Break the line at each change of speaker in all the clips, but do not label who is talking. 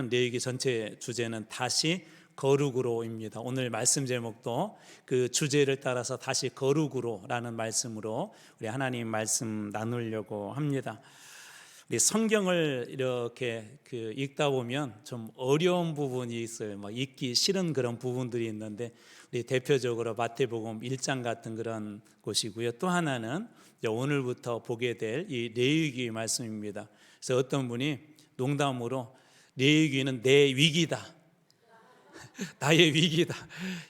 레위기 전체 주제는 다시 거룩으로입니다. 오늘 말씀 제목도 그 주제를 따라서 다시 거룩으로라는 말씀으로 우리 하나님 말씀 나누려고 합니다. 우리 성경을 이렇게 읽다 보면 좀 어려운 부분이 있어요. 읽기 싫은 그런 부분들이 있는데 우리 대표적으로 마태복음 1장 같은 그런 곳이고요. 또 하나는 오늘부터 보게 될 이 레위기 말씀입니다. 그래서 어떤 분이 농담으로 레위기는 내 위기다, 나의 위기다.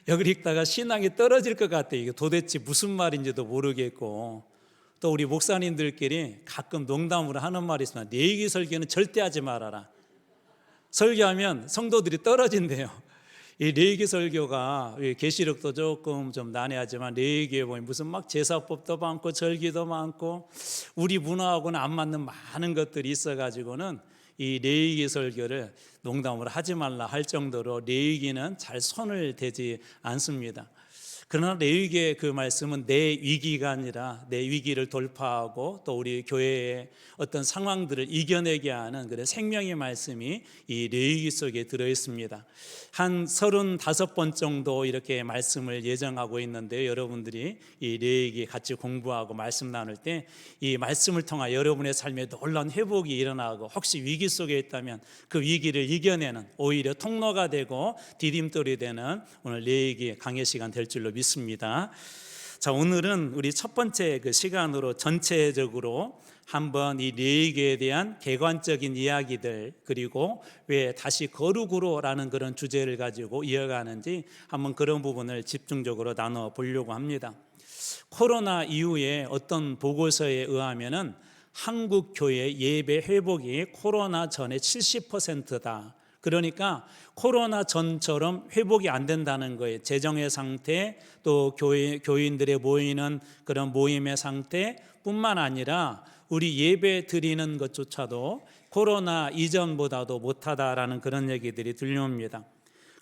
여기 읽다가 신앙이 떨어질 것 같아요. 이게 도대체 무슨 말인지도 모르겠고, 또 우리 목사님들끼리 가끔 농담으로 하는 말이 있습니다. 레위기 설교는 절대 하지 말아라. 설교하면 성도들이 떨어진대요. 이 레위기 설교가 계시록도 조금 좀 난해하지만 레위기에 보면 무슨 막 제사법도 많고 절기도 많고 우리 문화하고는 안 맞는 많은 것들이 있어가지고는 이 레위기 설교를 농담으로 하지 말라 할 정도로 레위기는 잘 손을 대지 않습니다. 그러나 레위기의 그 말씀은 내 위기가 아니라 내 위기를 돌파하고 또 우리 교회의 어떤 상황들을 이겨내게 하는 그런 생명의 말씀이 이 레위기 속에 들어있습니다. 한 35번 정도 이렇게 말씀을 예정하고 있는데요. 여러분들이 이 레위기 같이 공부하고 말씀 나눌 때 이 말씀을 통해 여러분의 삶에 놀라운 회복이 일어나고 혹시 위기 속에 있다면 그 위기를 이겨내는 오히려 통로가 되고 디딤돌이 되는 오늘 레위기 강의 시간 될 줄로 믿습니다. 자, 오늘은 우리 첫 번째 그 시간으로 전체적으로 한번 이 레위기에 대한 개관적인 이야기들, 그리고 왜 다시 거룩으로라는 그런 주제를 가지고 이어가는지 한번 그런 부분을 집중적으로 나눠 보려고 합니다. 코로나 이후에 어떤 보고서에 의하면은 한국 교회 예배 회복이 코로나 전에 70%다. 그러니까 코로나 전처럼 회복이 안 된다는 거예요. 재정의 상태, 또 교인들의 모이는 그런 모임의 상태뿐만 아니라 우리 예배 드리는 것조차도 코로나 이전보다도 못하다라는 그런 얘기들이 들려옵니다.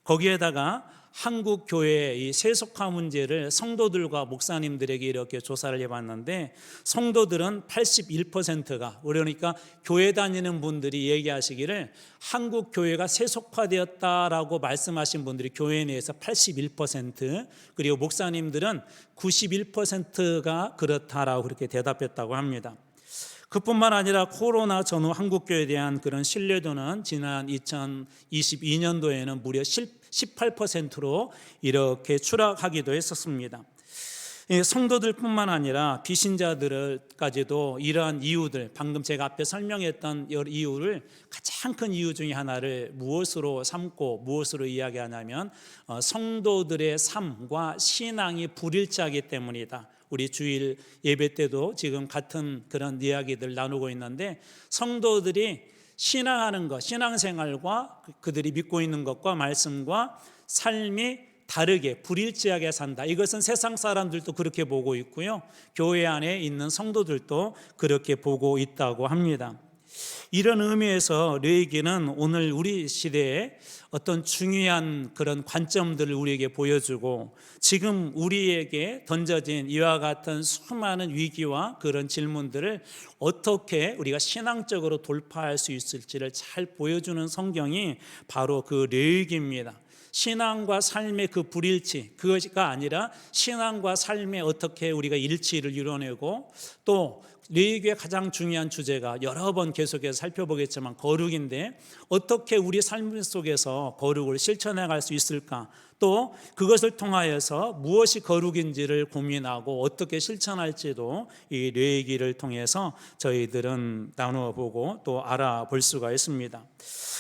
거기에다가 한국 교회의 이 세속화 문제를 성도들과 목사님들에게 이렇게 조사를 해봤는데 성도들은 81%가, 그러니까 교회 다니는 분들이 얘기하시기를 한국 교회가 세속화되었다라고 말씀하신 분들이 교회 내에서 81%, 그리고 목사님들은 91%가 그렇다라고 그렇게 대답했다고 합니다. 그뿐만 아니라 코로나 전후 한국교회에 대한 그런 신뢰도는 지난 2022년도에는 무려 18%로 이렇게 추락하기도 했었습니다. 성도들뿐만 아니라 비신자들까지도 이러한 이유들, 방금 제가 앞에 설명했던 이유를 가장 큰 이유 중에 하나를 무엇으로 삼고 무엇으로 이야기하냐면 성도들의 삶과 신앙이 불일치하기 때문이다. 우리 주일 예배 때도 지금 같은 그런 이야기들 나누고 있는데 성도들이 신앙하는 것, 신앙생활과 그들이 믿고 있는 것과 말씀과 삶이 다르게 불일치하게 산다. 이것은 세상 사람들도 그렇게 보고 있고요. 교회 안에 있는 성도들도 그렇게 보고 있다고 합니다. 이런 의미에서 레위기는 오늘 우리 시대에 어떤 중요한 그런 관점들을 우리에게 보여주고 지금 우리에게 던져진 이와 같은 수많은 위기와 그런 질문들을 어떻게 우리가 신앙적으로 돌파할 수 있을지를 잘 보여주는 성경이 바로 그 레위기입니다. 신앙과 삶의 그 불일치, 그것이 아니라 신앙과 삶에 어떻게 우리가 일치를 이뤄내고 또 레위기의 가장 중요한 주제가 여러 번 계속해서 살펴보겠지만 거룩인데 어떻게 우리 삶 속에서 거룩을 실천해 갈 수 있을까, 또 그것을 통하여서 무엇이 거룩인지를 고민하고 어떻게 실천할지도 이 레위기를 통해서 저희들은 나누어 보고 또 알아볼 수가 있습니다.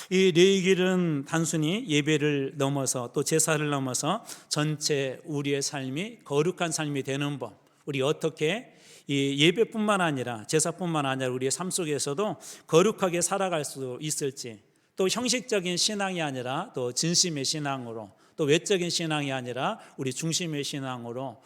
이 레위기는 단순히 예배를 넘어서 또 제사를 넘어서 전체 우리의 삶이 거룩한 삶이 되는 법, 우리 어떻게 이 예배뿐만 아니라 제사뿐만 아니라 우리의 삶 속에서도 거룩하게 살아갈 수 있을지, 또 형식적인 신앙이 아니라 또 진심의 신앙으로, 또 외적인 신앙이 아니라 우리 중심의 신앙으로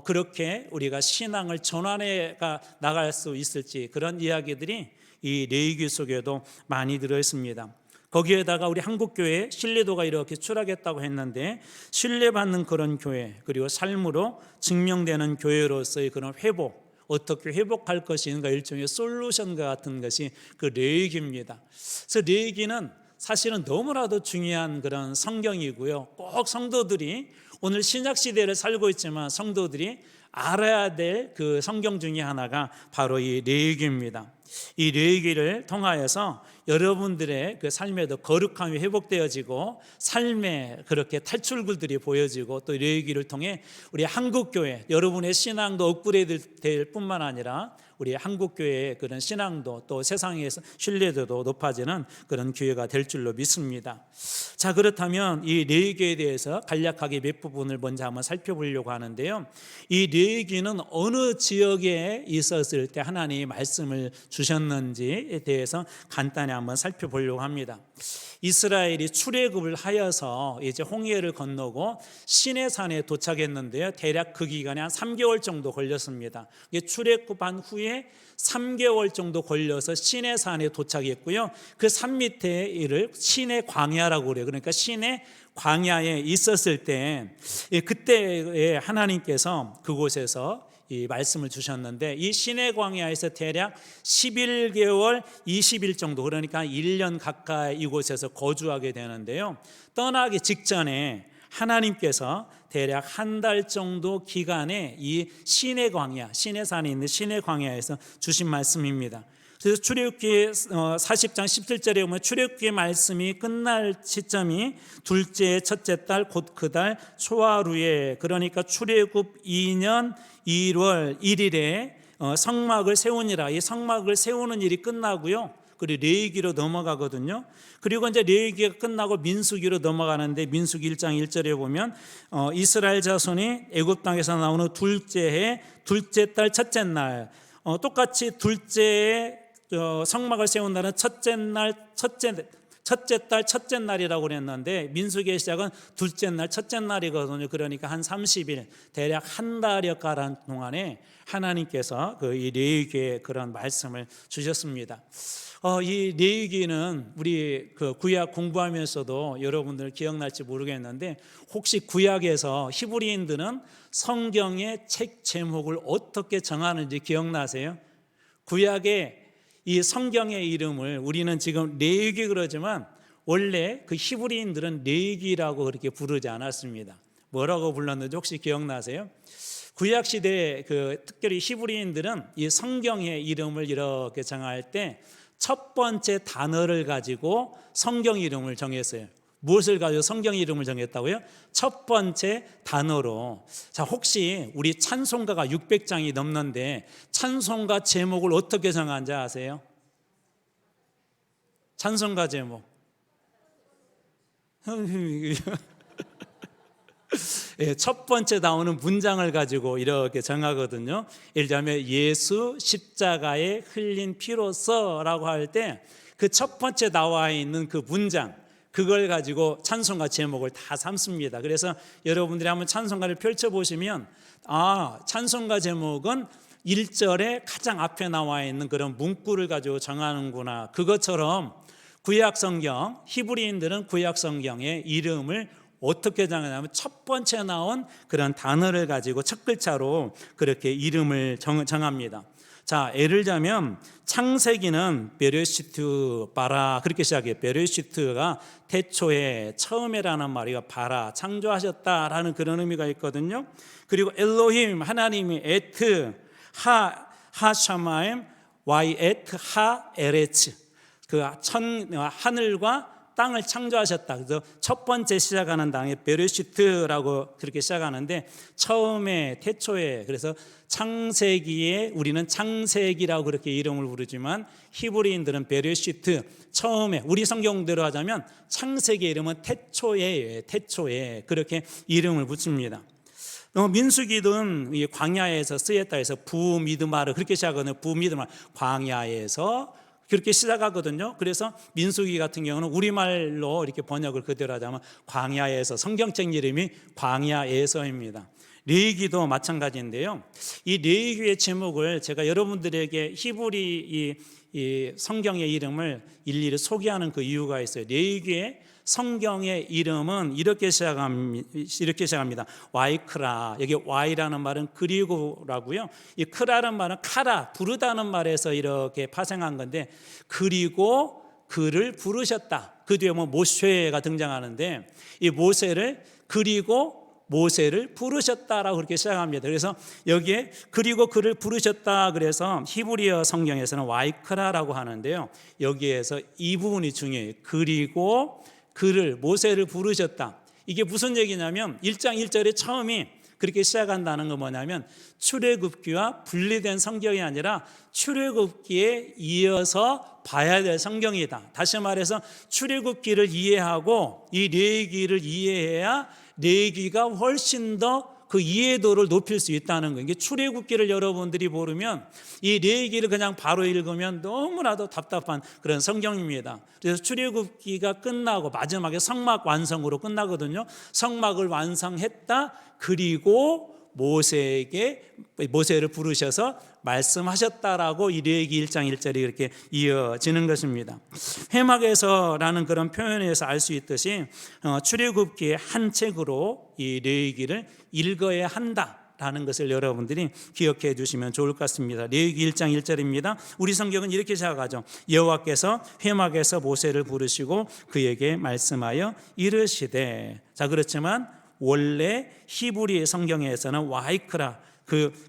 그렇게 우리가 신앙을 전환해 나갈 수 있을지, 그런 이야기들이 이 레위기 속에도 많이 들어있습니다. 거기에다가 우리 한국교회 신뢰도가 이렇게 추락했다고 했는데 신뢰받는 그런 교회, 그리고 삶으로 증명되는 교회로서의 그런 회복, 어떻게 회복할 것인가 일종의 솔루션과 같은 것이 그 레위기입니다. 그래서 레위기는 사실은 너무나도 중요한 그런 성경이고요. 꼭 성도들이 오늘 신약 시대를 살고 있지만 성도들이 알아야 될 그 성경 중에 하나가 바로 이 레위기입니다. 이 레위기를 통하여서 여러분들의 그 삶에도 거룩함이 회복되어지고 삶에 그렇게 탈출구들이 보여지고 또 레위기를 통해 우리 한국교회 여러분의 신앙도 업그레이드 될 뿐만 아니라 우리 한국교회의 그런 신앙도 또 세상에서 신뢰도도 높아지는 그런 교회가 될 줄로 믿습니다. 자, 그렇다면 이 레위기에 대해서 간략하게 몇 부분을 먼저 한번 살펴보려고 하는데요. 이 레위기는 어느 지역에 있었을 때 하나님이 말씀을 주셨는지에 대해서 간단히 한번 살펴보려고 합니다. 이스라엘이 출애굽을 하여서 이제 홍해를 건너고 시내산에 도착했는데요. 대략 그 기간에 한 3개월 정도 걸렸습니다. 출애굽한 후에 3개월 정도 걸려서 시내산에 도착했고요. 그 산 밑에 이를 시내 광야라고 그래요. 그러니까 시내 광야에 있었을 때 그때 하나님께서 그곳에서 이 말씀을 주셨는데 이 시내 광야에서 대략 11개월 20일 정도, 그러니까 1년 가까이 이곳에서 거주하게 되는데요. 떠나기 직전에 하나님께서 대략 한 달 정도 기간에 이 시내 광야, 시내산에 있는 시내 광야에서 주신 말씀입니다. 그래서 출애굽기 40장 17절에 보면 출애굽기의 말씀이 끝날 시점이 둘째 첫째 달 곧 그 달 초하루에, 그러니까 출애굽 2년 1월 1일에 성막을 세우니라. 이 성막을 세우는 일이 끝나고요. 그리고 레위기로 넘어가거든요. 그리고 이제 레위기가 끝나고 민수기로 넘어가는데 민수기 1장 1절에 보면 이스라엘 자손이 애굽 땅에서 나오는 둘째 해 둘째 달 첫째 날, 똑같이 둘째 해 성막을 세운다는 첫째 달 첫째 날이라고 그랬는데 민수기의 시작은 둘째 날 첫째 날이거든요. 그러니까 한 30일, 대략 한 달여 가는 동안에 하나님께서 이 레위기의 그런 말씀을 주셨습니다. 이 레위기는 우리 그 구약 공부하면서도 여러분들 기억날지 모르겠는데 혹시 구약에서 히브리인들은 성경의 책 제목을 어떻게 정하는지 기억나세요? 구약의 이 성경의 이름을 우리는 지금 레위기 그러지만 원래 그 히브리인들은 레위기라고 그렇게 부르지 않았습니다. 뭐라고 불렀는지 혹시 기억나세요? 구약 시대 특별히 히브리인들은 이 성경의 이름을 이렇게 정할 때 첫 번째 단어를 가지고 성경 이름을 정했어요. 무엇을 가지고 성경 이름을 정했다고요? 첫 번째 단어로. 자, 혹시 우리 찬송가가 600장이 넘는데 찬송가 제목을 어떻게 정한지 아세요? 찬송가 제목. 첫 번째 나오는 문장을 가지고 이렇게 정하거든요. 예를 들면 예수 십자가에 흘린 피로써라고 할 때 그 첫 번째 나와 있는 그 문장, 그걸 가지고 찬송가 제목을 다 삼습니다. 그래서 여러분들이 한번 찬송가를 펼쳐보시면 찬송가 제목은 1절에 가장 앞에 나와 있는 그런 문구를 가지고 정하는구나. 그것처럼 구약성경, 히브리인들은 구약성경의 이름을 어떻게 정하냐면 첫 번째 나온 그런 단어를 가지고 첫 글자로 그렇게 이름을 정합니다. 자, 예를 들자면 창세기는 베레시트 바라 그렇게 시작해요. 베레시트가 태초에, 처음에라는 말이가 바라, 창조하셨다라는 그런 의미가 있거든요. 그리고 엘로힘, 하나님이 에트 하샤마임 와이 에트 하 에레츠, 그 하늘과 땅을 창조하셨다. 그래서 첫 번째 시작하는 단어에 베레시트라고 그렇게 시작하는데 처음에, 태초에, 그래서 창세기에 우리는 창세기라고 그렇게 이름을 부르지만 히브리인들은 베레시트, 처음에, 우리 성경대로 하자면 창세기의 이름은 태초에 그렇게 이름을 붙입니다. 민수기는 이 광야에서 쓰였다 해서 부미드마르 그렇게 시작하거든요. 부미드마르, 광야에서 그렇게 시작하거든요. 그래서 민수기 같은 경우는 우리말로 이렇게 번역을 그대로 하자면 광야에서, 성경책 이름이 광야에서입니다. 레위기도 마찬가지인데요. 이 레위기의 제목을 제가 여러분들에게 히브리 이 성경의 이름을 일일이 소개하는 그 이유가 있어요. 레위기의 성경의 이름은 이렇게 시작합니다. 와이크라. 여기 와이라는 말은 그리고라고요. 이 크라는 말은 카라, 부르다는 말에서 이렇게 파생한 건데, 그리고 그를 부르셨다. 그 뒤에 모세가 등장하는데 이 모세를 그리고 모세를 부르셨다라고 그렇게 시작합니다. 그래서 여기에 그리고 그를 부르셨다 그래서 히브리어 성경에서는 와이크라라고 하는데요. 여기에서 이 부분이 중요해요. 그리고 그를 모세를 부르셨다. 이게 무슨 얘기냐면 1장 1절에 처음이 그렇게 시작한다는 건 뭐냐면 출애굽기와 분리된 성경이 아니라 출애굽기에 이어서 봐야 될 성경이다. 다시 말해서 출애굽기를 이해하고 이 레위기를 이해해야 레위기가 훨씬 더 그 이해도를 높일 수 있다는 거예요. 이게 출애굽기를 여러분들이 모르면 이 레위기를 그냥 바로 읽으면 너무나도 답답한 그런 성경입니다. 그래서 출애굽기가 끝나고 마지막에 성막 완성으로 끝나거든요. 성막을 완성했다. 그리고 모세를 부르셔서 말씀하셨다라고 이 레위기 1장 1절이 이렇게 이어지는 것입니다. 회막에서라는 그런 표현에서 알 수 있듯이 출애굽기의 한 책으로 이 레위기를 읽어야 한다라는 것을 여러분들이 기억해 주시면 좋을 것 같습니다. 레위기 1장 1절입니다. 우리 성경은 이렇게 시작하죠. 여호와께서 회막에서 모세를 부르시고 그에게 말씀하여 이르시되. 자, 그렇지만 원래 히브리 성경에서는 와이크라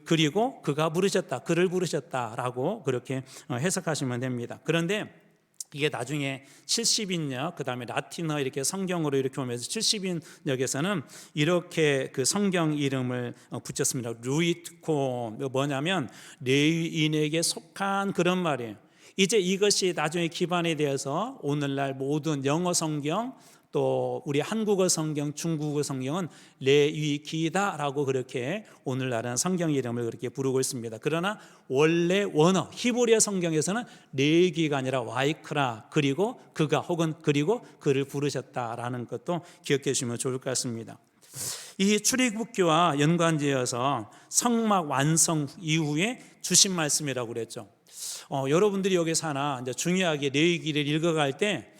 그리고 그가 부르셨다, 그를 부르셨다라고 그렇게 해석하시면 됩니다. 그런데 이게 나중에 70인역 그다음에 라틴어 이렇게 성경으로 이렇게 오면서 70인역에서는 이렇게 그 성경 이름을 붙였습니다. 루이트코, 뭐냐면 레위인에게 속한 그런 말이에요. 이제 이것이 나중에 기반이 되어서 오늘날 모든 영어 성경 또 우리 한국어 성경, 중국어 성경은 레위기다라고 그렇게 오늘날은 성경 이름을 그렇게 부르고 있습니다. 그러나 원래 원어 히브리어 성경에서는 레위기가 아니라 와이크라 그리고 그가 혹은 그리고 그를 부르셨다라는 것도 기억해 주시면 좋을 것 같습니다. 이 출애굽기와 연관지어서 성막 완성 이후에 주신 말씀이라고 그랬죠. 여러분들이 여기서 하나 이제 중요하게 레위기를 읽어갈 때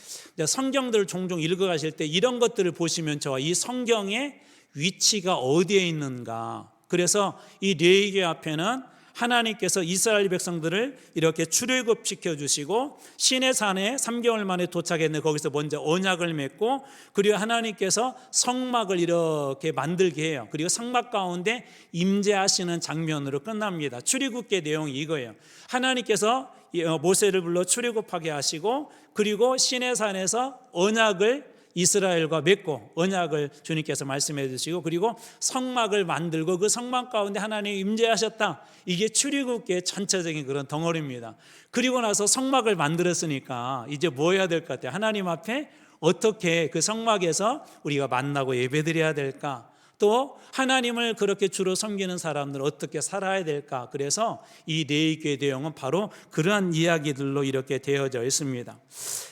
성경들을 종종 읽어가실 때 이런 것들을 보시면 저와 이 성경의 위치가 어디에 있는가. 그래서 이 레위기 앞에는 하나님께서 이스라엘 백성들을 이렇게 출애굽시켜 주시고 시내산에 3개월 만에 도착했는데 거기서 먼저 언약을 맺고 그리고 하나님께서 성막을 이렇게 만들게 해요. 그리고 성막 가운데 임재하시는 장면으로 끝납니다. 출애굽기의 내용이 이거예요. 하나님께서 모세를 불러 출애굽하게 하시고 그리고 시내산에서 언약을 이스라엘과 맺고 언약을 주님께서 말씀해 주시고 그리고 성막을 만들고 그 성막 가운데 하나님이 임재하셨다. 이게 출애굽기의 전체적인 그런 덩어리입니다. 그리고 나서 성막을 만들었으니까 이제 뭐 해야 될 것 같아요? 하나님 앞에 어떻게 그 성막에서 우리가 만나고 예배드려야 될까? 또 하나님을 그렇게 주로 섬기는 사람들은 어떻게 살아야 될까? 그래서 이 레위기의 내용은 바로 그러한 이야기들로 이렇게 되어져 있습니다.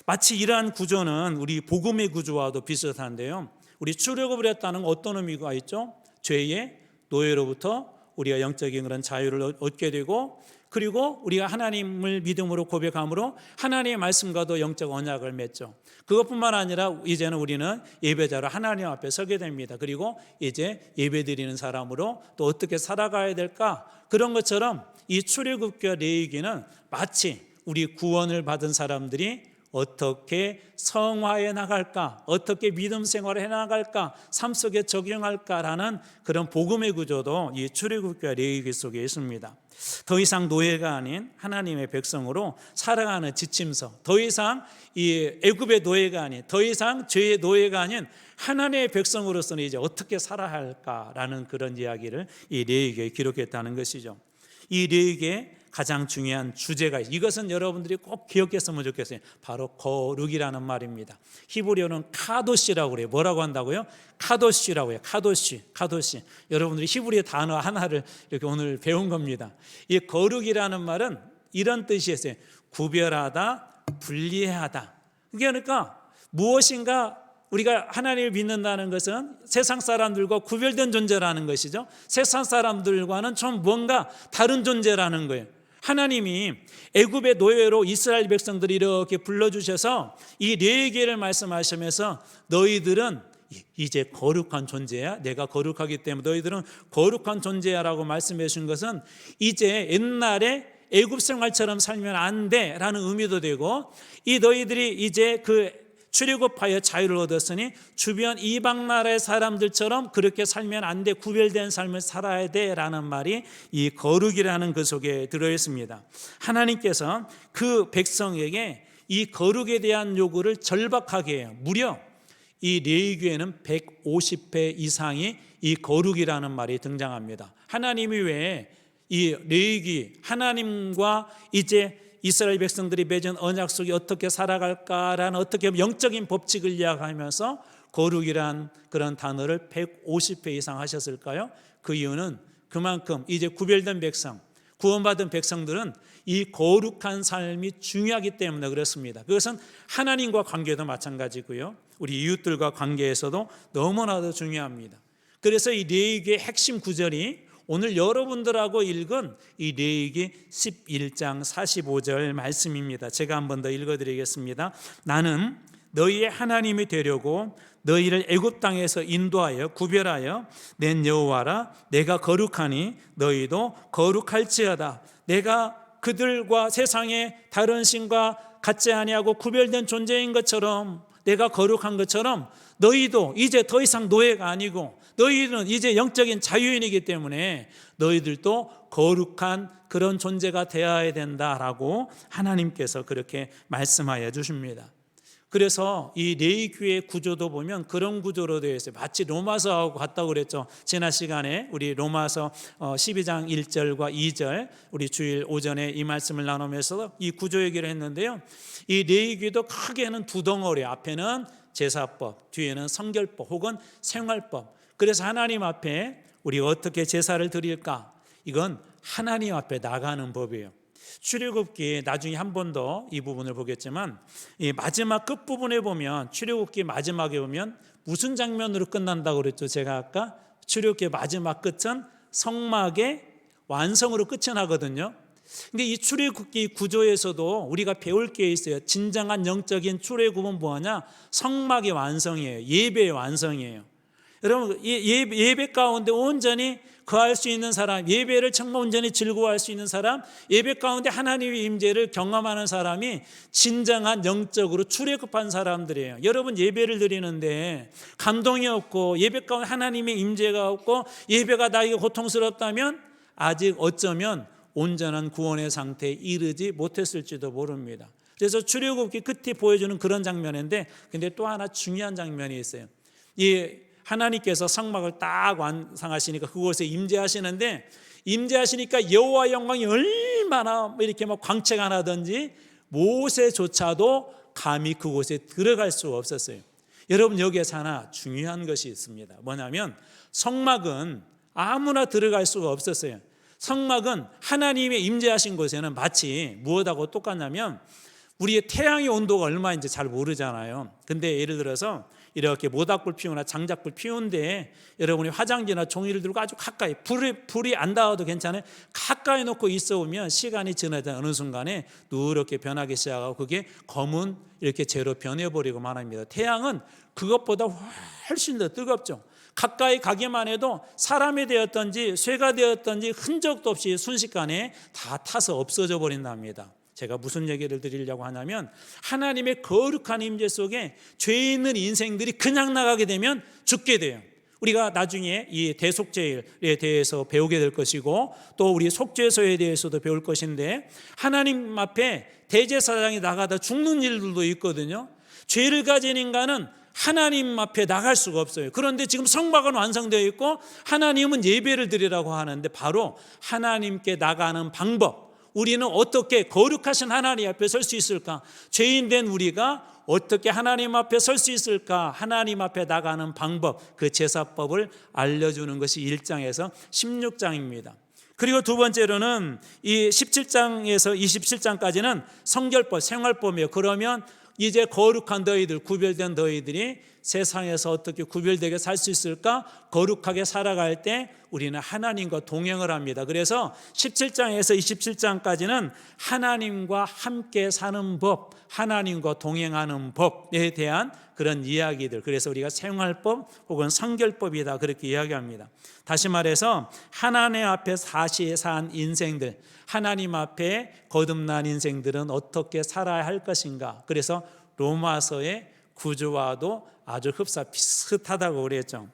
마치 이러한 구조는 우리 복음의 구조와도 비슷한데요. 우리 출애굽을 했다는 어떤 의미가 있죠? 죄의 노예로부터 우리가 영적인 그런 자유를 얻게 되고 그리고 우리가 하나님을 믿음으로 고백함으로 하나님의 말씀과도 영적 언약을 맺죠. 그것뿐만 아니라 이제는 우리는 예배자로 하나님 앞에 서게 됩니다. 그리고 이제 예배드리는 사람으로 또 어떻게 살아가야 될까? 그런 것처럼 이 출애굽기와 레위기는 마치 우리 구원을 받은 사람들이 어떻게 성화해 나갈까? 어떻게 믿음 생활을 해 나갈까? 삶 속에 적용할까라는 그런 복음의 구조도 이 출애굽기와 레위기 속에 있습니다. 더 이상 노예가 아닌 하나님의 백성으로 살아가는 지침서, 더 이상 이 애굽의 노예가 아닌, 더 이상 죄의 노예가 아닌 하나님의 백성으로서는 이제 어떻게 살아야 할까라는 그런 이야기를 이 레위기에 기록했다는 것이죠. 이 레위기에 가장 중요한 주제가 이것은 여러분들이 꼭 기억했으면 좋겠어요. 바로 거룩이라는 말입니다. 히브리어는 카도시라고 그래요. 뭐라고 한다고요? 카도시라고 해요. 카도시. 여러분들이 히브리어 단어 하나를 이렇게 오늘 배운 겁니다. 이 거룩이라는 말은 이런 뜻이었어요. 구별하다, 분리하다. 그러니까 무엇인가 우리가 하나님을 믿는다는 것은 세상 사람들과 구별된 존재라는 것이죠. 세상 사람들과는 좀 뭔가 다른 존재라는 거예요. 하나님이 애굽의 노예로 이스라엘 백성들이 이렇게 불러주셔서 이 레위기를 말씀하시면서 너희들은 이제 거룩한 존재야. 내가 거룩하기 때문에 너희들은 거룩한 존재야 라고 말씀해 주신 것은 이제 옛날에 애굽 생활처럼 살면 안 돼 라는 의미도 되고 이 너희들이 이제 그 출애굽하여 자유를 얻었으니 주변 이방 나라의 사람들처럼 그렇게 살면 안 돼, 구별된 삶을 살아야 돼라는 말이 이 거룩이라는 그 속에 들어 있습니다. 하나님께서 그 백성에게 이 거룩에 대한 요구를 절박하게 해요. 무려 이 레위기에는 150회 이상이 이 거룩이라는 말이 등장합니다. 하나님이 왜 이 레위기, 하나님과 이제 이스라엘 백성들이 맺은 언약 속에 어떻게 살아갈까라는 어떻게 영적인 법칙을 이야기하면서 거룩이란 그런 단어를 150회 이상 하셨을까요? 그 이유는 그만큼 이제 구별된 백성, 구원받은 백성들은 이 거룩한 삶이 중요하기 때문에 그렇습니다. 그것은 하나님과 관계도 마찬가지고요, 우리 이웃들과 관계에서도 너무나도 중요합니다. 그래서 이 레위기의 핵심 구절이 오늘 여러분들하고 읽은 이 레위기 11장 45절 말씀입니다. 제가 한 번 더 읽어드리겠습니다. 나는 너희의 하나님이 되려고 너희를 애굽 땅에서 인도하여 구별하여 낸 여호와라. 내가 거룩하니 너희도 거룩할지어다. 내가 그들과 세상의 다른 신과 같지 아니하고 구별된 존재인 것처럼, 내가 거룩한 것처럼 너희도 이제 더 이상 노예가 아니고 너희는 이제 영적인 자유인이기 때문에 너희들도 거룩한 그런 존재가 되어야 된다라고 하나님께서 그렇게 말씀하여 주십니다. 그래서 이 레위기의 구조도 보면 그런 구조로 되어 있어요. 마치 로마서하고 같다고 그랬죠. 지난 시간에 우리 로마서 12장 1절과 2절 우리 주일 오전에 이 말씀을 나누면서 이 구조 얘기를 했는데요, 이 레위기도 크게는 두 덩어리, 앞에는 제사법, 뒤에는 성결법 혹은 생활법. 그래서 하나님 앞에 우리가 어떻게 제사를 드릴까, 이건 하나님 앞에 나가는 법이에요. 출애굽기 나중에 한 번 더 이 부분을 보겠지만, 이 마지막 끝부분에 보면, 출애굽기 마지막에 보면 무슨 장면으로 끝난다고 그랬죠? 제가 아까 출애굽기 마지막 끝은 성막의 완성으로 끝이 나거든요. 근데 이 출애굽기 구조에서도 우리가 배울 게 있어요. 진정한 영적인 출애굽은 뭐냐? 성막의 완성이에요. 예배의 완성이에요. 여러분, 예배 가운데 온전히 거할 수 있는 사람, 예배를 정말 온전히 즐거워할 수 있는 사람, 예배 가운데 하나님의 임재를 경험하는 사람이 진정한 영적으로 출애굽한 사람들이에요. 여러분, 예배를 드리는데 감동이 없고 예배 가운데 하나님의 임재가 없고 예배가 나에게 고통스럽다면 아직 어쩌면 온전한 구원의 상태에 이르지 못했을지도 모릅니다. 그래서 출애굽기 끝에 보여주는 그런 장면인데, 근데 또 하나 중요한 장면이 있어요. 이 하나님께서 성막을 딱 완성하시니까 그곳에 임재하시는데, 임재하시니까 여호와 영광이 얼마나 이렇게 막 광채가 나든지 모세조차도 감히 그곳에 들어갈 수가 없었어요. 여러분, 여기에서 하나 중요한 것이 있습니다. 뭐냐면 성막은 아무나 들어갈 수가 없었어요. 성막은 하나님의 임재하신 곳에는 마치 무엇하고 똑같냐면, 우리의 태양의 온도가 얼마인지 잘 모르잖아요. 근데 예를 들어서 이렇게 모닥불 피우나 장작불 피우는데 여러분이 화장지나 종이를 들고 아주 가까이, 불이 안 닿아도 괜찮아요, 가까이 놓고 있어 오면 시간이 지나다 어느 순간에 누렇게 변하기 시작하고 그게 검은 이렇게 재로 변해버리고 말합니다. 태양은 그것보다 훨씬 더 뜨겁죠. 가까이 가기만 해도 사람이 되었든지 쇠가 되었든지 흔적도 없이 순식간에 다 타서 없어져 버린답니다. 제가 무슨 얘기를 드리려고 하냐면, 하나님의 거룩한 임재 속에 죄 있는 인생들이 그냥 나가게 되면 죽게 돼요. 우리가 나중에 이 대속죄에 대해서 배우게 될 것이고 또 우리 속죄소에 대해서도 배울 것인데, 하나님 앞에 대제사장이 나가다 죽는 일들도 있거든요. 죄를 가진 인간은 하나님 앞에 나갈 수가 없어요. 그런데 지금 성막은 완성되어 있고 하나님은 예배를 드리라고 하는데, 바로 하나님께 나가는 방법, 우리는 어떻게 거룩하신 하나님 앞에 설 수 있을까? 죄인 된 우리가 어떻게 하나님 앞에 설 수 있을까? 하나님 앞에 나가는 방법, 그 제사법을 알려주는 것이 1장에서 16장입니다. 그리고 두 번째로는 이 17장에서 27장까지는 성결법, 생활법이에요. 그러면 이제 거룩한 너희들, 구별된 너희들이 세상에서 어떻게 구별되게 살 수 있을까? 거룩하게 살아갈 때 우리는 하나님과 동행을 합니다. 그래서 17장에서 27장까지는 하나님과 함께 사는 법, 하나님과 동행하는 법에 대한 그런 이야기들, 그래서 우리가 생활법 혹은 성결법이다 그렇게 이야기합니다. 다시 말해서 하나님 앞에 다시 산 인생들, 하나님 앞에 거듭난 인생들은 어떻게 살아야 할 것인가. 그래서 로마서의 구조와도 아주 흡사 비슷하다고 그랬죠.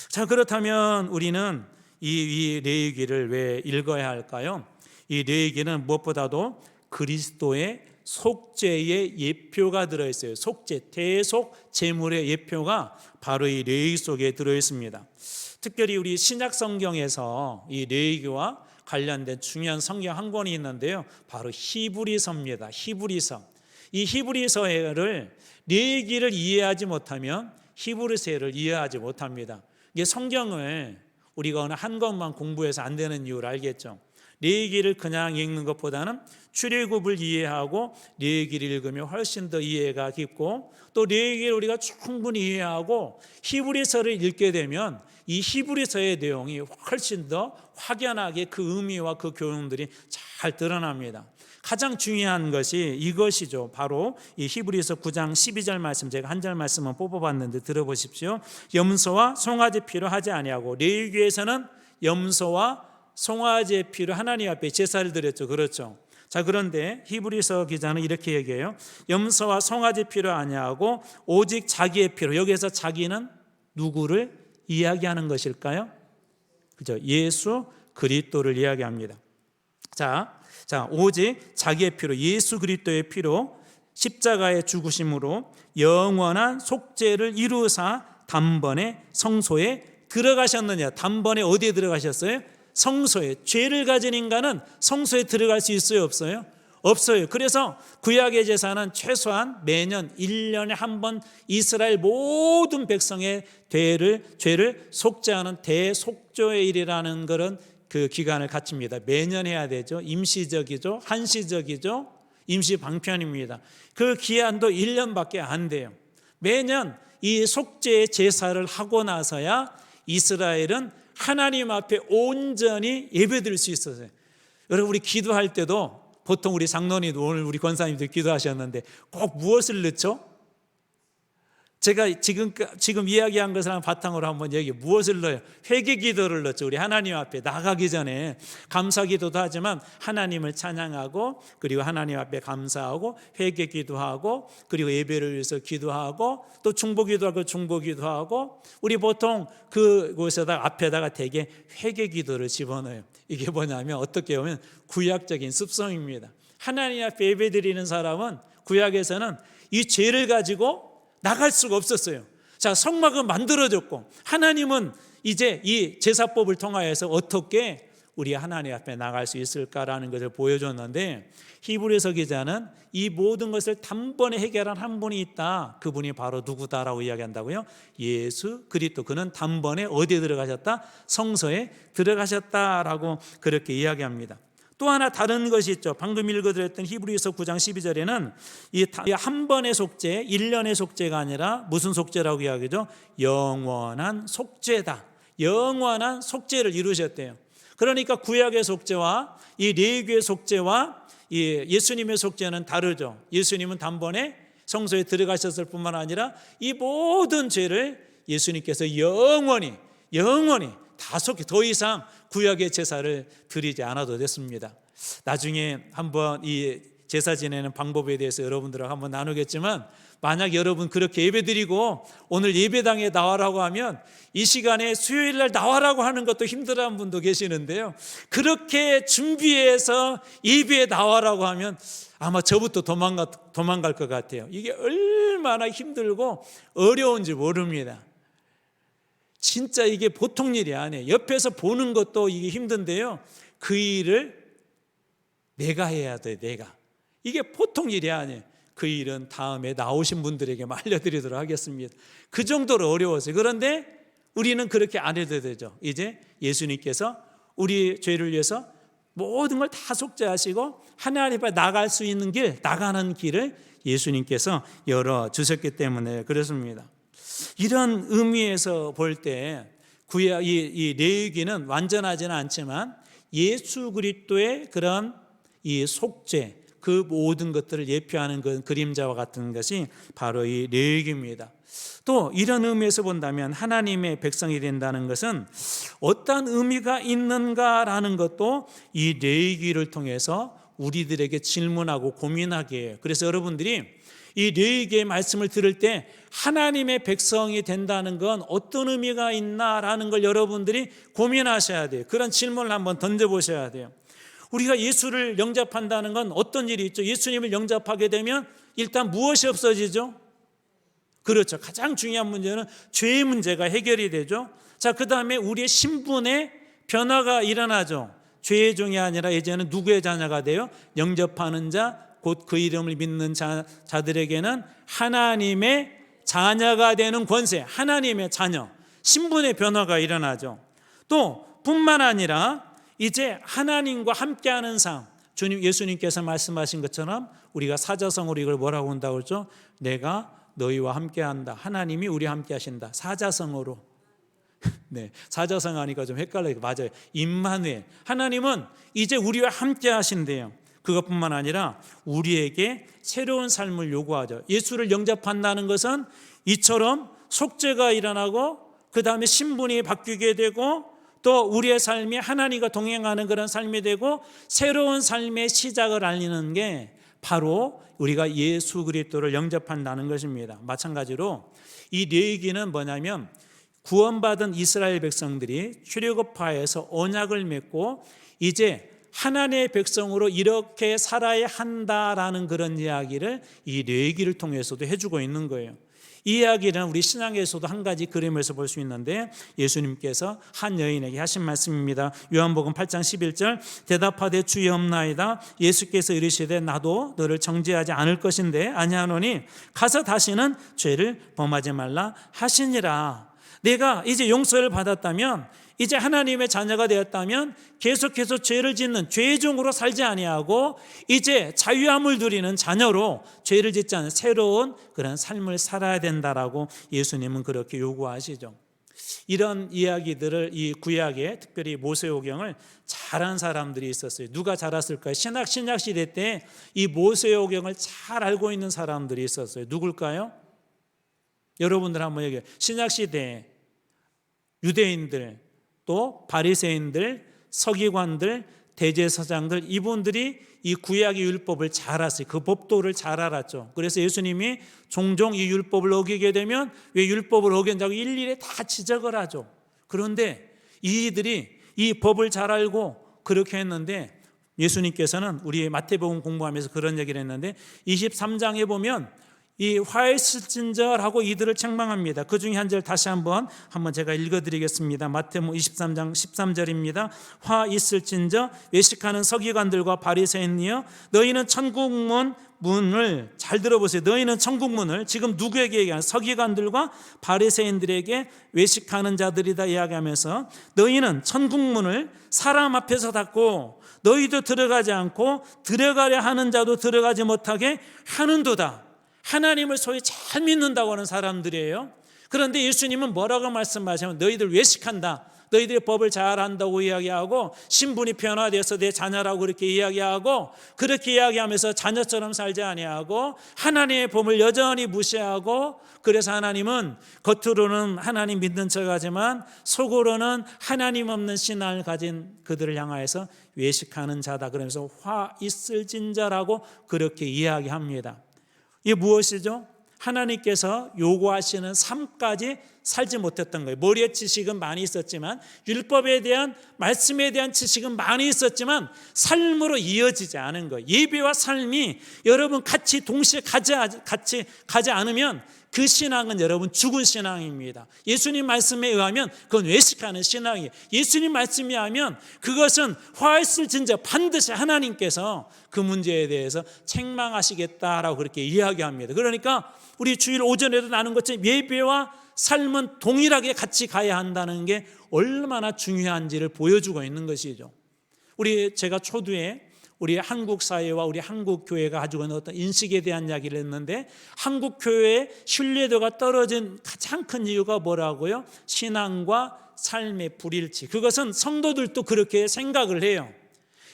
자, 그렇다면 우리는 이 레위기를 왜 읽어야 할까요? 이 레위기는 무엇보다도 그리스도의 속죄의 예표가 들어있어요. 속죄, 대속 제물의 예표가 바로 이 레위기 속에 들어있습니다. 특별히 우리 신약 성경에서 이 레위기와 관련된 중요한 성경 한 권이 있는데요, 바로 히브리서입니다. 히브리서. 이 히브리서를 레위기를 이해하지 못하면 히브리서를 이해하지 못합니다. 이게 성경을 우리가 어느 한 권만 공부해서 안 되는 이유를 알겠죠. 레위기를 그냥 읽는 것보다는 출애굽을 이해하고 레위기를 읽으면 훨씬 더 이해가 깊고, 또 레위기를 우리가 충분히 이해하고 히브리서를 읽게 되면 이 히브리서의 내용이 훨씬 더 확연하게 그 의미와 그 교훈들이 잘 드러납니다. 가장 중요한 것이 이것이죠. 바로 이 히브리서 9장 12절 말씀, 제가 한 절 말씀은 뽑아봤는데 들어보십시오. 염소와 송아지 피로 하지 아니하고, 레위기에서는 염소와 송아지의 피로 하나님 앞에 제사를 드렸죠. 그렇죠. 자, 그런데 히브리서 기자는 이렇게 얘기해요. 염소와 송아지 피로 아니하고 오직 자기의 피로. 여기에서 자기는 누구를 이야기하는 것일까요? 그죠? 예수 그리스도를 이야기합니다. 자, 오직 자기의 피로, 예수 그리스도의 피로 십자가의 죽으심으로 영원한 속죄를 이루사 단번에 성소에 들어가셨느냐. 단번에 어디에 들어가셨어요? 성소에. 죄를 가진 인간은 성소에 들어갈 수 있어요, 없어요? 없어요. 그래서 구약의 제사는 최소한 매년 1년에 한 번 이스라엘 모든 백성의 죄를 속죄하는 대속죄의 일이라는 그런 그 기간을 갖춥니다. 매년 해야 되죠. 임시적이죠. 한시적이죠. 임시 방편입니다. 그 기한도 1년밖에 안 돼요. 매년 이 속죄의 제사를 하고 나서야 이스라엘은 하나님 앞에 온전히 예배드릴 수 있었어요. 여러분, 우리 기도할 때도 보통 우리 장로님, 오늘 우리 권사님들 기도하셨는데 꼭 무엇을 넣죠? 제가 지금 이야기한 것을 바탕으로 한번 얘기해. 무엇을 넣어요? 회개 기도를 넣죠. 우리 하나님 앞에 나가기 전에 감사 기도도 하지만 하나님을 찬양하고, 그리고 하나님 앞에 감사하고, 회개 기도하고, 그리고 예배를 위해서 기도하고, 또 중보 기도하고 중보 기도하고, 우리 보통 그곳에다가 앞에다가 대개 회개 기도를 집어넣어요. 이게 뭐냐면 어떻게 보면 구약적인 습성입니다. 하나님 앞에 예배드리는 사람은 구약에서는 이 죄를 가지고 나갈 수가 없었어요. 자, 성막은 만들어졌고 하나님은 이제 이 제사법을 통하여서 어떻게 우리 하나님 앞에 나갈 수 있을까라는 것을 보여줬는데, 히브리서 기자는 이 모든 것을 단번에 해결한 한 분이 있다. 그분이 바로 누구다라고 이야기한다고요? 예수 그리스도. 그는 단번에 어디에 들어가셨다? 성소에 들어가셨다라고 그렇게 이야기합니다. 또 하나 다른 것이 있죠. 방금 읽어드렸던 히브리서 9장 12절에는 이 한 번의 속죄, 1년의 속죄가 아니라 무슨 속죄라고 이야기하죠? 영원한 속죄다. 영원한 속죄를 이루셨대요. 그러니까 구약의 속죄와 이 레위기의 속죄와 이 예수님의 속죄는 다르죠. 예수님은 단번에 성소에 들어가셨을 뿐만 아니라 이 모든 죄를 예수님께서 영원히 다 속해, 더 이상 구약의 제사를 드리지 않아도 됐습니다. 나중에 한번 이 제사 지내는 방법에 대해서 여러분들하고 한번 나누겠지만, 만약 여러분 그렇게 예배드리고 오늘 예배당에 나와라고 하면 이 시간에 수요일날 나와라고 하는 것도 힘들어하는 분도 계시는데요, 그렇게 준비해서 예배에 나와라고 하면 아마 저부터 도망갈 것 같아요. 이게 얼마나 힘들고 어려운지 모릅니다. 진짜 이게 보통 일이 아니에요. 옆에서 보는 것도 이게 힘든데요, 그 일을 내가 해야 돼. 내가. 이게 보통 일이 아니에요. 그 일은 다음에 나오신 분들에게 알려드리도록 하겠습니다. 그 정도로 어려웠어요. 그런데 우리는 그렇게 안 해도 되죠. 이제 예수님께서 우리 죄를 위해서 모든 걸 다 속죄하시고 하나님 앞에 나갈 수 있는 길, 나가는 길을 예수님께서 열어주셨기 때문에 그렇습니다. 이런 의미에서 볼 때 구약 이 레위기는 완전하지는 않지만 예수 그리스도의 그런 이 속죄, 그 모든 것들을 예표하는 그 그림자와 같은 것이 바로 이 레위기입니다. 또 이런 의미에서 본다면 하나님의 백성이 된다는 것은 어떤 의미가 있는가라는 것도 이 레위기를 통해서 우리들에게 질문하고 고민하게 해요. 그래서 여러분들이 이 레위기의 말씀을 들을 때 하나님의 백성이 된다는 건 어떤 의미가 있나라는 걸 여러분들이 고민하셔야 돼요. 그런 질문을 한번 던져보셔야 돼요. 우리가 예수를 영접한다는 건 어떤 일이 있죠? 예수님을 영접하게 되면 일단 무엇이 없어지죠? 그렇죠. 가장 중요한 문제는 죄의 문제가 해결이 되죠. 자, 그 다음에 우리의 신분의 변화가 일어나죠. 죄의 종이 아니라 이제는 누구의 자녀가 돼요? 영접하는 자, 곧 그 이름을 믿는 자들에게는 하나님의 자녀가 되는 권세, 하나님의 자녀, 신분의 변화가 일어나죠. 또 뿐만 아니라 이제 하나님과 함께하는 삶, 예수님께서 말씀하신 것처럼 우리가 사자성어로 이걸 뭐라고 한다고 그러죠? 내가 너희와 함께한다. 하나님이 우리와 함께하신다. 사자성어로. 네, 사자성 하니까 좀 헷갈려요. 맞아요. 임마누엘. 하나님은 이제 우리와 함께하신대요. 그것뿐만 아니라 우리에게 새로운 삶을 요구하죠. 예수를 영접한다는 것은 이처럼 속죄가 일어나고 그 다음에 신분이 바뀌게 되고 또 우리의 삶이 하나님과 동행하는 그런 삶이 되고 새로운 삶의 시작을 알리는 게 바로 우리가 예수 그리스도를 영접한다는 것입니다. 마찬가지로 이 레위기는 뭐냐면 구원받은 이스라엘 백성들이 출애굽하에서 언약을 맺고 이제 하나님의 백성으로 이렇게 살아야 한다라는 그런 이야기를 이 레위기를 통해서도 해주고 있는 거예요. 이 이야기는 우리 신앙에서도 한 가지 그림에서 볼 수 있는데 예수님께서 한 여인에게 하신 말씀입니다. 요한복음 8장 11절 대답하되 주여 없나이다. 예수께서 이르시되 나도 너를 정죄하지 않을 것인데 아니하노니 가서 다시는 죄를 범하지 말라 하시니라. 내가 이제 용서를 받았다면 이제 하나님의 자녀가 되었다면 계속해서 죄를 짓는 죄의 종으로 살지 아니하고 이제 자유함을 누리는 자녀로 죄를 짓지 않는 새로운 그런 삶을 살아야 된다라고 예수님은 그렇게 요구하시죠. 이런 이야기들을 이 구약에 특별히 모세오경을 잘한 사람들이 있었어요. 누가 잘했을까요? 신약 시대 때 이 모세오경을 잘 알고 있는 사람들이 있었어요. 누굴까요? 여러분들 한번 얘기해요. 신약 시대에 유대인들 또 바리새인들, 서기관들, 대제사장들 이분들이 이 구약의 율법을 잘 알았어요. 그 법도를 잘 알았죠. 그래서 예수님이 종종 이 율법을 어기게 되면 왜 율법을 어겼냐고 일일이 다 지적을 하죠. 그런데 이들이 이 법을 잘 알고 그렇게 했는데 예수님께서는 우리 마태복음 공부하면서 그런 얘기를 했는데 23장에 보면 이 화 있을진저라고 이들을 책망합니다. 그 중에 한 절 다시 한번 제가 읽어드리겠습니다. 마태복음 23장 13절입니다. 화 있을진저 외식하는 서기관들과 바리새인이여 너희는 천국문 문을 잘 들어보세요. 너희는 천국문을 지금 누구에게 얘기하는 서기관들과 바리새인들에게 외식하는 자들이다 이야기하면서 너희는 천국문을 사람 앞에서 닫고 너희도 들어가지 않고 들어가려 하는 자도 들어가지 못하게 하는도다. 하나님을 소위 잘 믿는다고 하는 사람들이에요. 그런데 예수님은 뭐라고 말씀하시냐면 너희들 외식한다. 너희들이 법을 잘 안다고 이야기하고 신분이 변화되어서 내 자녀라고 그렇게 이야기하고 그렇게 이야기하면서 자녀처럼 살지 아니하고 하나님의 법을 여전히 무시하고 그래서 하나님은 겉으로는 하나님 믿는 척하지만 속으로는 하나님 없는 신앙을 가진 그들을 향하여서 외식하는 자다. 그러면서 화 있을진저라고 그렇게 이야기합니다. 이게 무엇이죠? 하나님께서 요구하시는 삶까지 살지 못했던 거예요. 머리에 지식은 많이 있었지만 율법에 대한 말씀에 대한 지식은 많이 있었지만 삶으로 이어지지 않은 거예요. 예배와 삶이 여러분 같이 동시에 가지 않으면 그 신앙은 여러분 죽은 신앙입니다. 예수님 말씀에 의하면 그건 외식하는 신앙이에요. 예수님 말씀에 의하면 그것은 화했을진저 반드시 하나님께서 그 문제에 대해서 책망하시겠다라고 그렇게 이야기합니다. 그러니까 우리 주일 오전에도 나눈 것처럼 예배와 삶은 동일하게 같이 가야 한다는 게 얼마나 중요한지를 보여주고 있는 것이죠. 제가 초두에 우리 한국 사회와 우리 한국 교회가 가지고 있는 어떤 인식에 대한 이야기를 했는데 한국 교회의 신뢰도가 떨어진 가장 큰 이유가 뭐라고요? 신앙과 삶의 불일치. 그것은 성도들도 그렇게 생각을 해요.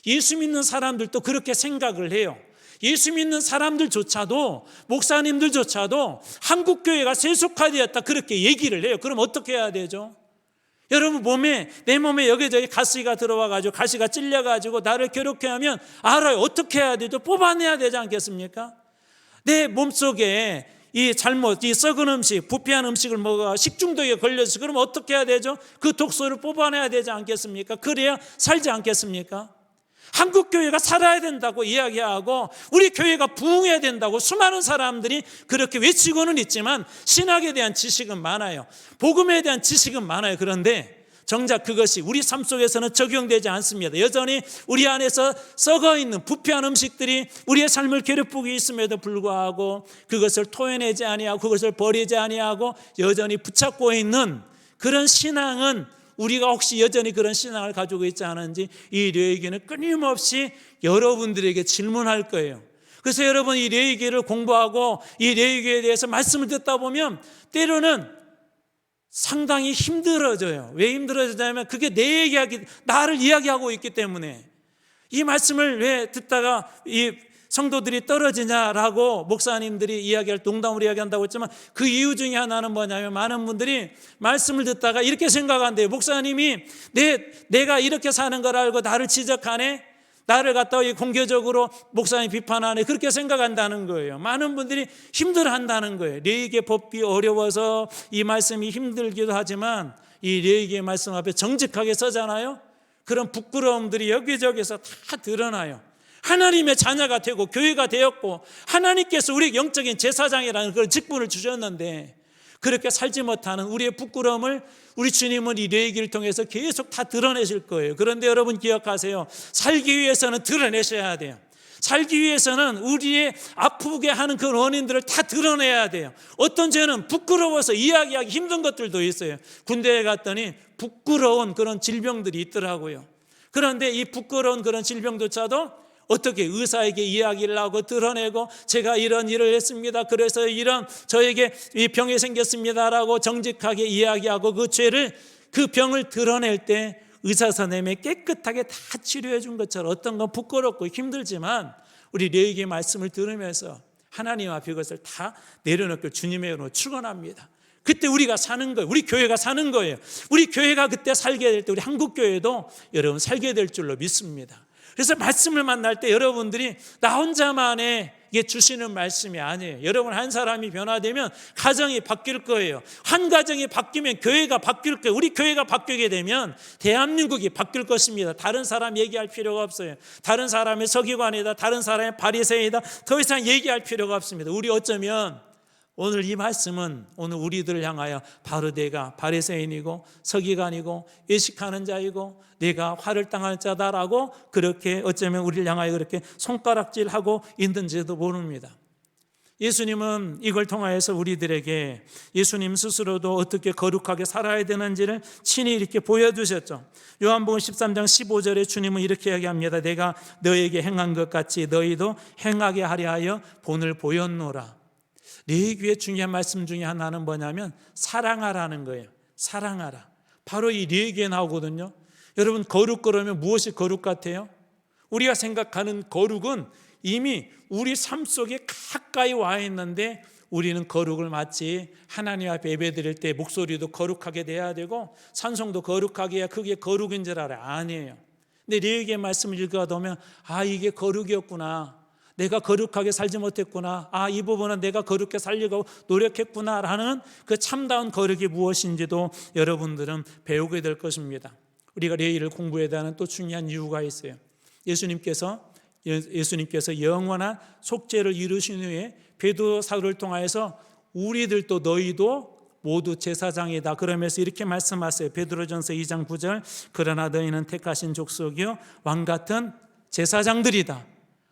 예수 믿는 사람들도 그렇게 생각을 해요. 예수 믿는 사람들조차도 목사님들조차도 한국 교회가 세속화되었다 그렇게 얘기를 해요. 그럼 어떻게 해야 되죠? 여러분 내 몸에 여기저기 가시가 들어와가지고 가시가 찔려가지고 나를 괴롭게 하면 알아요. 어떻게 해야 되죠? 뽑아내야 되지 않겠습니까? 내 몸속에 이 썩은 음식, 부패한 음식을 먹어 식중독에 걸려서 그러면 어떻게 해야 되죠? 그 독소를 뽑아내야 되지 않겠습니까? 그래야 살지 않겠습니까? 한국교회가 살아야 된다고 이야기하고 우리 교회가 부흥해야 된다고 수많은 사람들이 그렇게 외치고는 있지만 신학에 대한 지식은 많아요. 복음에 대한 지식은 많아요. 그런데 정작 그것이 우리 삶 속에서는 적용되지 않습니다. 여전히 우리 안에서 썩어있는 부패한 음식들이 우리의 삶을 괴롭히고 있음에도 불구하고 그것을 토해내지 아니하고 그것을 버리지 아니하고 여전히 붙잡고 있는 그런 신앙은, 우리가 혹시 여전히 그런 신앙을 가지고 있지 않은지 이 레위기는 끊임없이 여러분들에게 질문할 거예요. 그래서 여러분 이 레위기를 공부하고 이 레위기에 대해서 말씀을 듣다 보면 때로는 상당히 힘들어져요. 왜 힘들어지냐면 그게 내 이야기, 나를 이야기하고 있기 때문에. 이 말씀을 왜 듣다가 이 성도들이 떨어지냐라고 목사님들이 농담으로 이야기한다고 했지만 그 이유 중에 하나는 뭐냐면 많은 분들이 말씀을 듣다가 이렇게 생각한대요. 목사님이 내가 이렇게 사는 걸 알고 나를 지적하네, 나를 갖다가 공개적으로 목사님 비판하네, 그렇게 생각한다는 거예요. 많은 분들이 힘들어한다는 거예요. 레위기의 법이 어려워서 이 말씀이 힘들기도 하지만 이 레위기의 말씀 앞에 정직하게 서잖아요. 그런 부끄러움들이 여기저기서 다 드러나요. 하나님의 자녀가 되고 교회가 되었고 하나님께서 우리 영적인 제사장이라는 그런 직분을 주셨는데 그렇게 살지 못하는 우리의 부끄러움을 우리 주님은 이 레위기를 통해서 계속 다 드러내실 거예요. 그런데 여러분 기억하세요. 살기 위해서는 드러내셔야 돼요. 살기 위해서는 우리의 아프게 하는 그 원인들을 다 드러내야 돼요. 어떤 죄는 부끄러워서 이야기하기 힘든 것들도 있어요. 군대에 갔더니 부끄러운 그런 질병들이 있더라고요. 그런데 이 부끄러운 그런 질병조차도 어떻게 의사에게 이야기를 하고 드러내고 제가 이런 일을 했습니다, 그래서 이런 저에게 이 병이 생겼습니다라고 정직하게 이야기하고 그 죄를, 그 병을 드러낼 때 의사 선생님이 깨끗하게 다 치료해 준 것처럼 어떤 건 부끄럽고 힘들지만 우리 레위기의 말씀을 들으면서 하나님 앞에 그것을 다 내려놓고 주님의 이름으로 축원합니다. 그때 우리가 사는 거예요. 우리 교회가 사는 거예요. 우리 교회가 그때 살게 될 때 우리 한국교회도 여러분 살게 될 줄로 믿습니다. 그래서 말씀을 만날 때 여러분들이 나 혼자만의 이게 주시는 말씀이 아니에요. 여러분 한 사람이 변화되면 가정이 바뀔 거예요. 한 가정이 바뀌면 교회가 바뀔 거예요. 우리 교회가 바뀌게 되면 대한민국이 바뀔 것입니다. 다른 사람 얘기할 필요가 없어요. 다른 사람의 서기관이다, 다른 사람의 바리새인이다, 더 이상 얘기할 필요가 없습니다. 우리 어쩌면 오늘 이 말씀은 오늘 우리들을 향하여 바로 내가 바리새인이고 서기관이고 외식하는 자이고 내가 화를 당할 자다라고 그렇게 어쩌면 우리를 향하여 그렇게 손가락질하고 있는지도 모릅니다. 예수님은 이걸 통하여서 우리들에게 예수님 스스로도 어떻게 거룩하게 살아야 되는지를 친히 이렇게 보여주셨죠. 요한복음 13장 15절에 주님은 이렇게 이야기합니다. 내가 너에게 행한 것 같이 너희도 행하게 하려 하여 본을 보였노라. 레위기의 중요한 말씀 중에 하나는 뭐냐면 사랑하라는 거예요. 사랑하라. 바로 이 레위기에 나오거든요. 여러분 거룩 그러면 무엇이 거룩 같아요? 우리가 생각하는 거룩은 이미 우리 삶 속에 가까이 와 있는데 우리는 거룩을 마치 하나님 앞에 예배드릴 때 목소리도 거룩하게 돼야 되고 찬송도 거룩하게 해야 그게 거룩인 줄 알아요. 아니에요. 근데 레위기의 말씀을 읽어보면 이게 거룩이었구나, 내가 거룩하게 살지 못했구나, 이 부분은 내가 거룩하게 살려고 노력했구나라는 그 참다운 거룩이 무엇인지도 여러분들은 배우게 될 것입니다. 우리가 레위기를 공부해야 하는 또 중요한 이유가 있어요. 예수님께서 영원한 속죄를 이루신 후에 베드로 사도를 통하여서 우리들도 너희도 모두 제사장이다 그러면서 이렇게 말씀하세요. 베드로전서 2장 9절 그러나 너희는 택하신 족속이요 왕같은 제사장들이다.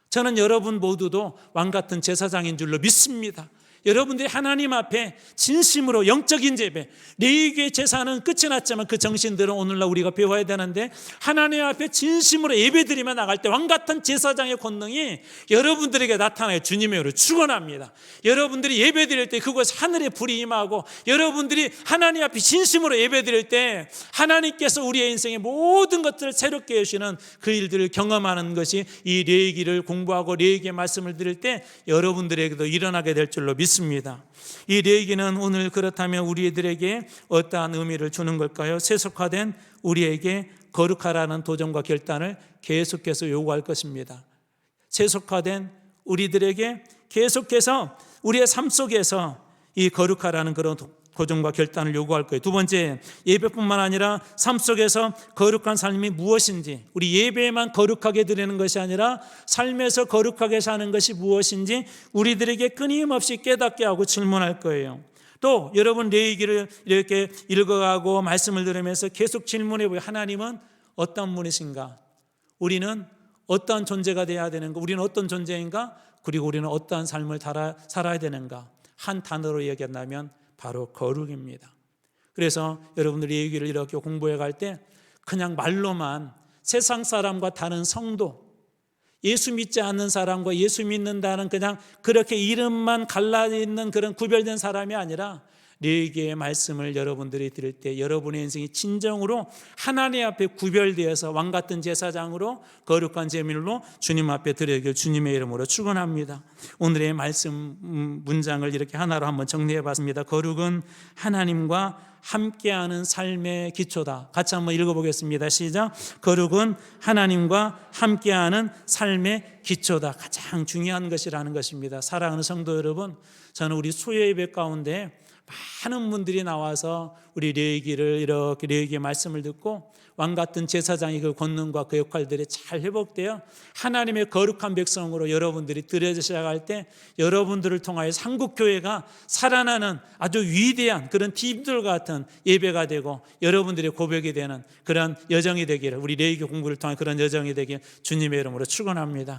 저는 여러분 모두도 왕같은 제사장인 줄로 믿습니다. 여러분들이 하나님 앞에 진심으로 영적인 예배, 레위기의 제사는 끝이 났지만 그 정신들은 오늘날 우리가 배워야 되는데 하나님 앞에 진심으로 예배드리며 나갈 때 왕같은 제사장의 권능이 여러분들에게 나타나요. 주님의 이름으로 축원합니다. 여러분들이 예배드릴 때 그곳 하늘의 불이 임하고 여러분들이 하나님 앞에 진심으로 예배드릴 때 하나님께서 우리의 인생의 모든 것들을 새롭게 해주시는 그 일들을 경험하는 것이 이 레위기를 공부하고 레위기의 말씀을 드릴 때 여러분들에게도 일어나게 될 줄로 믿습니다. 이 레위기는 오늘 그렇다면 우리들에게 어떠한 의미를 주는 걸까요? 세속화된 우리에게 거룩하라는 도전과 결단을 계속해서 요구할 것입니다. 세속화된 우리들에게 계속해서 우리의 삶 속에서 이 거룩하라는 그런 고정과 결단을 요구할 거예요. 두 번째, 예배뿐만 아니라 삶 속에서 거룩한 삶이 무엇인지, 우리 예배에만 거룩하게 드리는 것이 아니라 삶에서 거룩하게 사는 것이 무엇인지 우리들에게 끊임없이 깨닫게 하고 질문할 거예요. 또 여러분 레위기를 이렇게 읽어가고 말씀을 들으면서 계속 질문해 보요. 하나님은 어떤 분이신가? 우리는 어떤 존재가 되어야 되는가? 우리는 어떤 존재인가? 그리고 우리는 어떠한 삶을 살아야 되는가? 한 단어로 얘기한다면 바로 거룩입니다. 그래서 여러분들이 얘기를 이렇게 공부해 갈 때 그냥 말로만 세상 사람과 다른 성도, 예수 믿지 않는 사람과 예수 믿는다는 그냥 그렇게 이름만 갈라있는 그런 구별된 사람이 아니라 레위기의 말씀을 여러분들이 들을 때 여러분의 인생이 진정으로 하나님 앞에 구별되어서 왕같은 제사장으로 거룩한 제물로 주님 앞에 드려길 주님의 이름으로 축원합니다. 오늘의 말씀 문장을 이렇게 하나로 한번 정리해 봤습니다. 거룩은 하나님과 함께하는 삶의 기초다. 같이 한번 읽어보겠습니다. 시작. 거룩은 하나님과 함께하는 삶의 기초다. 가장 중요한 것이라는 것입니다. 사랑하는 성도 여러분, 저는 우리 수요예배 가운데 많은 분들이 나와서 우리 레위기를 이렇게 레위기의 말씀을 듣고 왕같은 제사장이 그 권능과 그 역할들이 잘 회복되어 하나님의 거룩한 백성으로 여러분들이 드려져 시작할 때 여러분들을 통하여 한국교회가 살아나는 아주 위대한 그런 팀들 같은 예배가 되고 여러분들의 고백이 되는 그런 여정이 되기를, 우리 레위기 공부를 통해 그런 여정이 되길 주님의 이름으로 축원합니다.